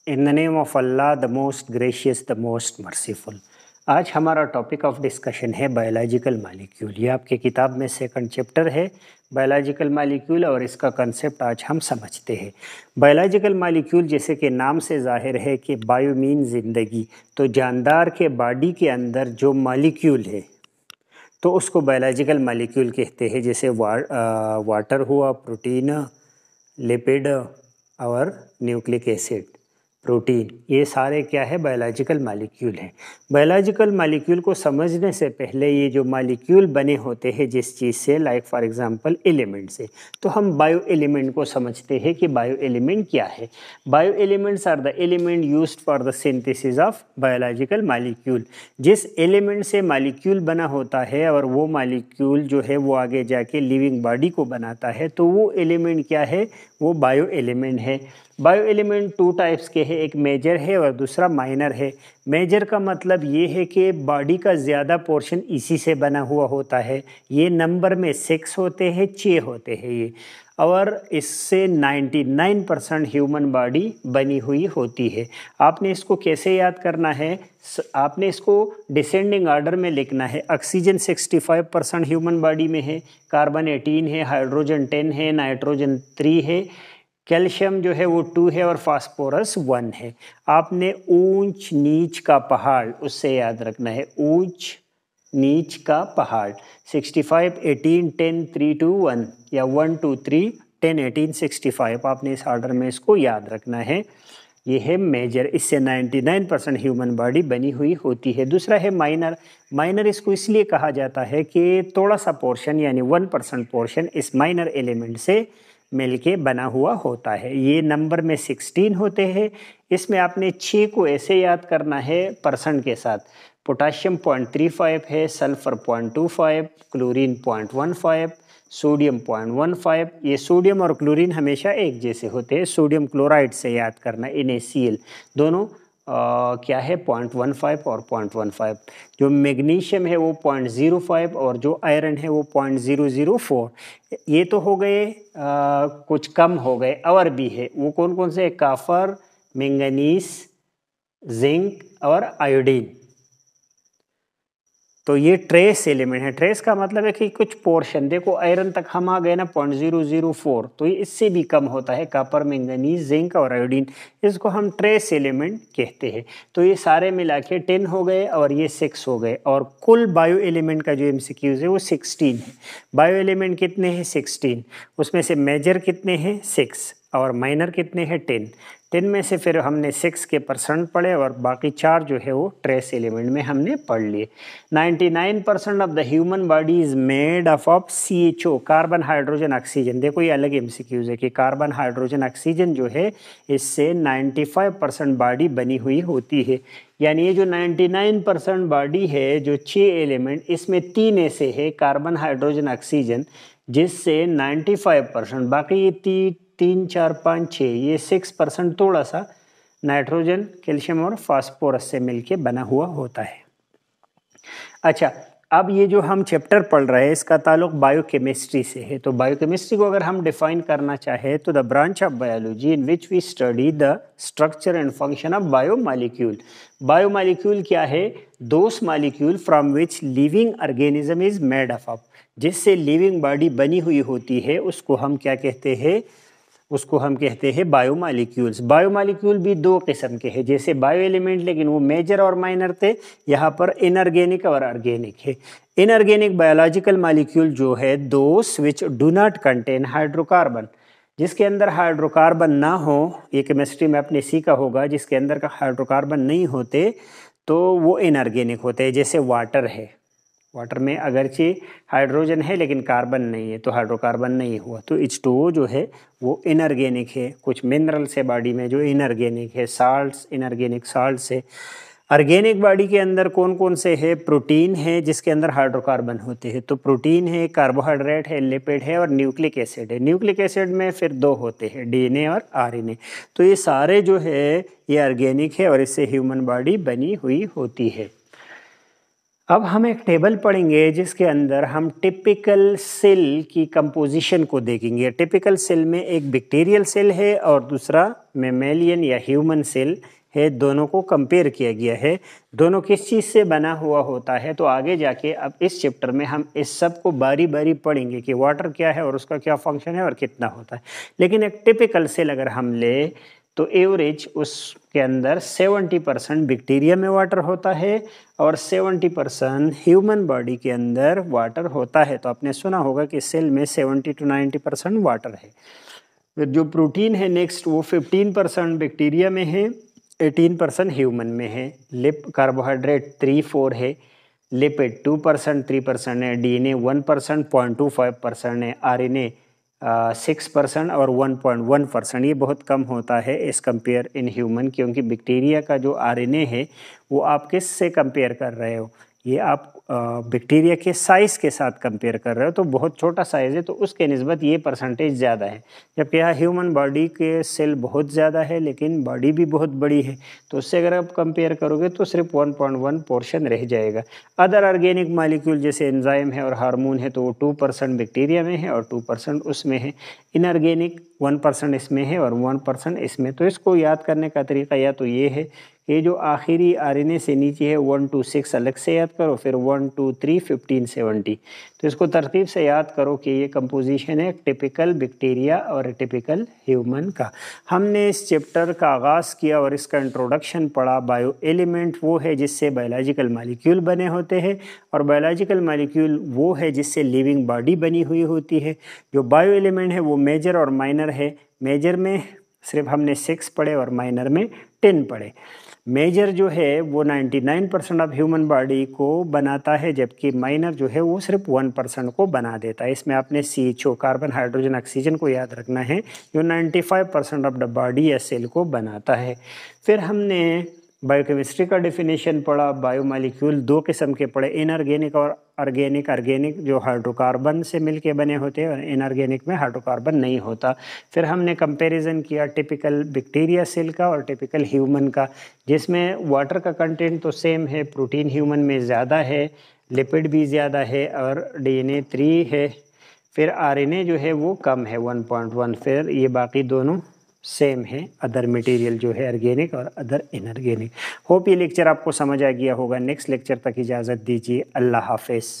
In the name of Allah the most gracious the most merciful. आज हमारा topic of discussion है biological molecule. ये आपके किताब में सेकंड चैप्टर है बायोलॉजिकल मालिक्यूल और इसका कंसेप्ट आज हम समझते हैं। बायोलॉजिकल मालिक्यूल जैसे कि नाम से जाहिर है कि बायो मीन ज़िंदगी, तो जानदार के बॉडी के अंदर जो मालिक्यूल है तो उसको बायोलॉजिकल मालिक्यूल कहते हैं। जैसे वाटर हुआ, प्रोटीन, लिपिड और न्यूक्लिक एसिड, प्रोटीन, ये सारे क्या है बायोलॉजिकल मालिक्यूल हैं। बायोलॉजिकल मालिक्यूल को समझने से पहले ये जो मालिक्यूल बने होते हैं जिस चीज़ से, लाइक फॉर एग्जांपल एलिमेंट से, तो हम बायो एलिमेंट को समझते हैं कि बायो एलिमेंट क्या है। Bio elements are the element used for the synthesis of biological molecule. जिस एलिमेंट से मालिक्यूल बना होता है और वो मालिक्यूल जो है वो आगे जाके लिविंग बॉडी को बनाता है, तो वो एलिमेंट क्या है, वो बायो एलिमेंट है। बायो एलिमेंट टू टाइप्स के हैं, एक मेजर है और दूसरा माइनर है। मेजर का मतलब ये है कि बॉडी का ज़्यादा पोर्शन इसी से बना हुआ होता है। ये नंबर में 6 होते हैं, 6 होते हैं ये, और इससे 99% ह्यूमन बॉडी बनी हुई होती है। आपने इसको कैसे याद करना है, आपने इसको डिसेंडिंग ऑर्डर में लिखना है। ऑक्सीजन 65% ह्यूमन बॉडी में है, कार्बन 18 है, हाइड्रोजन 10 है, नाइट्रोजन 3 है, कैल्शियम जो है वो 2 है और फास्फोरस 1 है। आपने ऊंच नीच का पहाड़ उससे याद रखना है, ऊंच नीच का पहाड़ 65, 18, 10, 3, 2, 1 या 1, 2, 3, 10, 18, 65, आपने इस ऑर्डर में इसको याद रखना है। ये है मेजर, इससे 99% ह्यूमन बॉडी बनी हुई होती है। दूसरा है माइनर। माइनर इसको इसलिए कहा जाता है कि थोड़ा सा पोर्शन यानी 1% पोर्शन इस माइनर एलिमेंट से मिलके बना हुआ होता है। ये नंबर में 16 होते हैं। इसमें आपने 6 को ऐसे याद करना है परसेंट के साथ। पोटाशियम 0.35 है, सल्फर 0.25, क्लोरीन 0.15, सोडियम 0.15। ये सोडियम और क्लोरीन हमेशा एक जैसे होते हैं। सोडियम क्लोराइड से याद करना, NaCl, दोनों क्या है 0.15 और 0.15। जो मैग्नीशियम है वो 0.05 और जो आयरन है वो 0.004। ये तो हो गए, कुछ कम हो गए, और भी है। वो कौन कौन से? काफर, मैंगनीज, जिंक और आयोडीन। तो ये ट्रेस एलिमेंट है। ट्रेस का मतलब है कि कुछ पोर्शन, देखो आयरन तक हम आ गए ना 0.004, तो ये इससे भी कम होता है, कापर, मैंगनीज, जिंक और आयोडीन, इसको हम ट्रेस एलिमेंट कहते हैं। तो ये सारे मिला के 10 हो गए और ये 6 हो गए, और कुल बायो एलिमेंट का जो MCQs है वो 16 है। बायो एलिमेंट कितने हैं? 16। उसमें से मेजर कितने हैं? 6, और माइनर कितने हैं? 10। 10 में से फिर हमने 6 के परसेंट पढ़े और बाकी 4 जो है वो ट्रेस एलिमेंट में हमने पढ़ लिए। 99% of the human body is made of CHO, carbon hydrogen oxygen. देखो ये अलग MCQs है कि कार्बन हाइड्रोजन ऑक्सीजन जो है इससे 95% बॉडी बनी हुई होती है। यानी ये जो 99% बॉडी है, जो 6 एलिमेंट, इसमें 3 ऐसे है कार्बन हाइड्रोजन ऑक्सीजन जिससे 95%, बाकी ये 3, 4, 5, 6, ये 6% थोड़ा सा नाइट्रोजन, कैल्शियम और फास्फोरस से मिलके बना हुआ होता है। अच्छा, अब ये जो हम चैप्टर पढ़ रहे हैं इसका ताल्लुक बायोकेमिस्ट्री से है। तो बायोकेमिस्ट्री को अगर हम डिफाइन करना चाहें तो the branch of biology in which we study the structure and function of biomolecule. Biomolecule क्या है? Those molecule from which living organism is made of, जिससे लिविंग बॉडी बनी हुई होती है, उसको हम क्या कहते हैं? उसको हम कहते हैं बायोमॉलिक्यूल्स। बायोमॉलिक्यूल भी 2 किस्म के हैं, जैसे बायो एलिमेंट, लेकिन वो मेजर और माइनर थे। यहाँ पर इनऑर्गेनिक और ऑर्गेनिक है। इनऑर्गेनिक बायोलॉजिकल मॉलिक्यूल जो है those which do not contain hydrocarbon, जिसके अंदर हाइड्रोकार्बन ना हो, ये केमिस्ट्री में आपने सीखा होगा, जिसके अंदर का हाइड्रोकार्बन नहीं होते तो वो इनऑर्गेनिक होते हैं। जैसे वाटर है, वाटर में अगरचे हाइड्रोजन है लेकिन कार्बन नहीं है, तो हाइड्रोकार्बन नहीं हुआ, तो H2O जो है वो इनऑर्गेनिक है। कुछ मिनरल्स है बॉडी में जो इनऑर्गेनिक है, साल्ट्स, इनऑर्गेनिक साल्ट्स है। ऑर्गेनिक बॉडी के अंदर कौन कौन से है? प्रोटीन है जिसके अंदर हाइड्रोकार्बन होते हैं, तो प्रोटीन है, कार्बोहाइड्रेट है, लिपिड है और न्यूक्लिक एसिड है। न्यूक्लिक एसिड में फिर 2 होते हैं, DNA और RNA। तो ये सारे जो है ये ऑर्गेनिक है और इससे ह्यूमन बॉडी बनी हुई होती है। अब हम एक टेबल पढ़ेंगे जिसके अंदर हम टिपिकल सेल की कंपोजिशन को देखेंगे। टिपिकल सेल में एक बैक्टीरियल सेल है और दूसरा मैमेलियन या ह्यूमन सेल है, दोनों को कंपेयर किया गया है। दोनों किस चीज़ से बना हुआ होता है, तो आगे जाके अब इस चैप्टर में हम इस सब को बारी बारी पढ़ेंगे कि वाटर क्या है और उसका क्या फंक्शन है और कितना होता है। लेकिन एक टिपिकल सेल अगर हम ले तो एवरेज उसके अंदर 70% बैक्टीरिया में वाटर होता है और 70% ह्यूमन बॉडी के अंदर वाटर होता है। तो आपने सुना होगा कि सेल में 70 to 90% वाटर है। फिर जो प्रोटीन है नेक्स्ट वो 15% बैक्टीरिया में है, 18% ह्यूमन में है। कार्बोहाइड्रेट 3-4 है, लिपिड 2%, 3% है, डीएनए 1%, 0.25% है, आरएनए 6% और 1.1%। ये बहुत कम होता है एज कम्पेयर इन ह्यूमन, क्योंकि बैक्टीरिया का जो आरएनए है वो आप किस से कंपेयर कर रहे हो, ये आप बैक्टीरिया के साइज़ के साथ कंपेयर कर रहे हो, तो बहुत छोटा साइज़ है तो उसके निस्बत ये परसेंटेज ज़्यादा है। जबकि यहाँ ह्यूमन बॉडी के सेल बहुत ज़्यादा है लेकिन बॉडी भी बहुत बड़ी है, तो उससे अगर आप कंपेयर करोगे तो सिर्फ 1.1 पोर्शन रह जाएगा। अदर ऑर्गेनिक मॉलिक्यूल जैसे एंजाइम है और हार्मोन है तो वो 2% बैक्टीरिया में है और 2% उसमें है। इनऑर्गेनिक 1% इसमें है और 1% इसमें। तो इसको याद करने का तरीका या तो ये है, ये जो आखिरी आरएनए से नीचे है 1 to 6 अलग से याद करो, फिर 1 2 3 15 70। तो इसको तरतीब से याद करो कि ये कंपोजिशन है टिपिकल बैक्टीरिया और टिपिकल ह्यूमन का। हमने इस चैप्टर का आगाज़ किया और इसका इंट्रोडक्शन पढ़ा। बायो एलिमेंट वो है जिससे बायोलॉजिकल मॉलिक्यूल बने होते हैं और बायोलॉजिकल मॉलिक्यूल वो है जिससे लिविंग बॉडी बनी हुई होती है। जो बायो एलिमेंट है वो मेजर और माइनर है। मेजर में सिर्फ हमने 6 पढ़े और माइनर में 10 पढ़े। मेजर जो है वो 99% ऑफ ह्यूमन बॉडी को बनाता है, जबकि माइनर जो है वो सिर्फ 1% को बना देता है। इसमें आपने CHO कार्बन हाइड्रोजन ऑक्सीजन को याद रखना है, जो 95% ऑफ द बॉडी या सेल को बनाता है। फिर हमने बायोकेमिस्ट्री का डेफिनेशन पढ़ा। बायोमॉलिक्यूल 2 किस्म के पढ़े, इनऑर्गेनिक और ऑर्गेनिक। ऑर्गेनिक जो हाइड्रोकार्बन से मिलके बने होते हैं और इनऑर्गेनिक में हाइड्रोकार्बन नहीं होता। फिर हमने कंपैरिजन किया टिपिकल बैक्टीरिया सेल का और टिपिकल ह्यूमन का, जिसमें वाटर का कंटेंट तो सेम है, प्रोटीन ह्यूमन में ज़्यादा है, लिपिड भी ज़्यादा है और डीएनए 3 है। फिर आरएनए जो है वो कम है 1.1। फिर ये बाकी दोनों सेम है, अदर मटेरियल जो है ऑर्गेनिक और अदर इनऑर्गेनिक। होप ये लेक्चर आपको समझ आ गया होगा। नेक्स्ट लेक्चर तक इजाज़त दीजिए। अल्लाह हाफिज़।